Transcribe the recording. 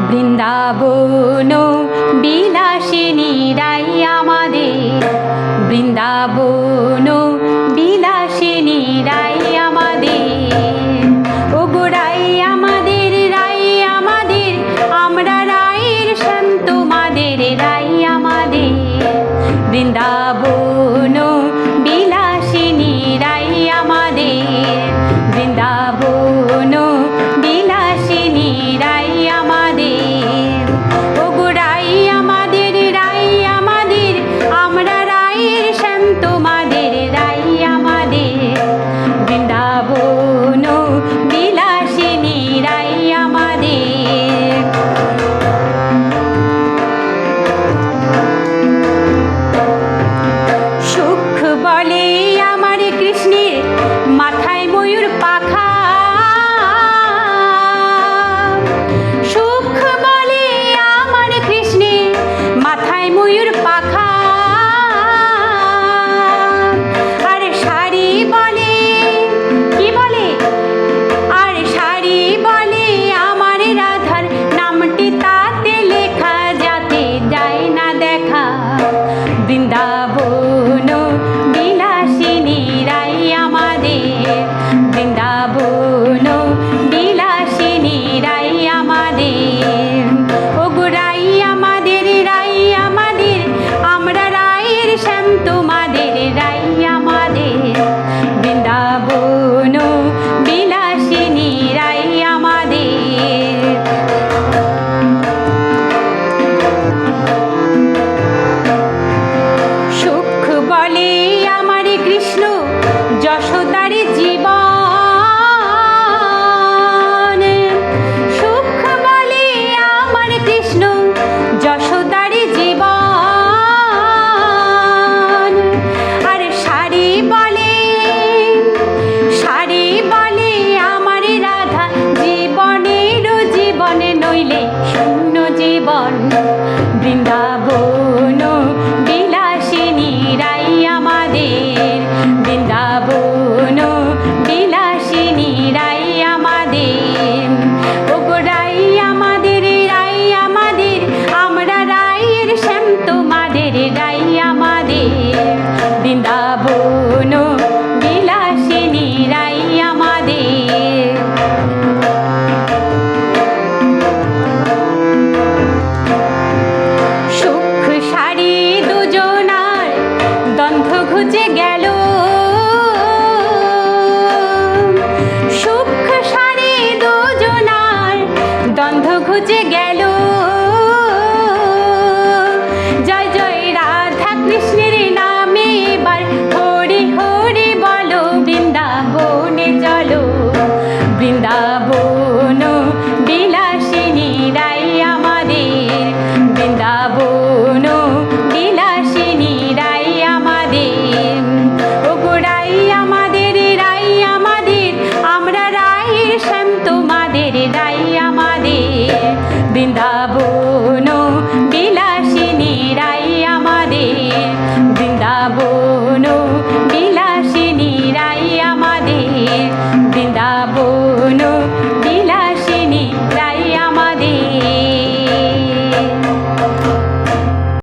বৃন্দাবন বিলাসিনী রাই আমাদের, বৃন্দাবন বিলাসিনী রাই আমাদের। ওগো রাই আমাদের, রাই আমাদের, আমরা রায়ের শ্যাম তোমাদের রাই আমাদের। বৃন্দাবন বিলাসিনী রাই আমাদের, বৃন্দাবন বিলাসিনী রাই আমাদের। ওগো রাই আমাদের, রাই আমাদের, আমরা রায়ের শ্যাম তোমাদের রাই আমাদের। বৃন্দাবন বিলাসিনী রাই আমাদের। সুখ বলে আমার কৃষ্ণের মাথায় ময়ূর পাখা, সুখ বলে আমার কৃষ্ণের মাথায় ময়ূর পাখা। আর শাড়ি বলে, কি বলে, আর শাড়ি বলে আমার রাধার নামটি তাতে লেখা, যাতে যায় না দেখা। বৃন্দাবন বিলাসিনী রাই আমাদের, বৃন্দাবন বিলাসিনী রাই আমাদের। ওগো রাই আমাদের, রাই আমাদের, আমরা রায়ের শ্যাম তোমাদের রাই আমাদের। বৃন্দাবন বিলাসিনী রাই আমাদের। সুখ বলে আমার কৃষ্ণ যশোদার জীবন, সুখ বলে আমার কৃষ্ণ যশোদার জীবন। আর শাড়ি বলে, শাড়ি বলে আমার রাধা জীবনের জীবনে নইলে শূন্য জীবন। বৃন্দাবন বিলাসিনী রাই আমাদের, বৃন্দাবন বিলাসিনী রাই আমাদের। ওগো রাই আমাদের, রাই আমাদের, আমরা রায়ের শ্যাম তোমাদের রাই আমাদের। বৃন্দাবন বিলাসিনী রাই আমাদের। সুখ শাড়ি দুজনার দ্বন্দ্ব ঘুচে গেল, সুখ শাড়ি দুজনার দ্বন্দ্ব ঘুচে গেল। জয় জয় রাধা কৃষ্ণের নামে এবার হরি হরি বলো, বৃন্দাবনে চলো, বৃন্দা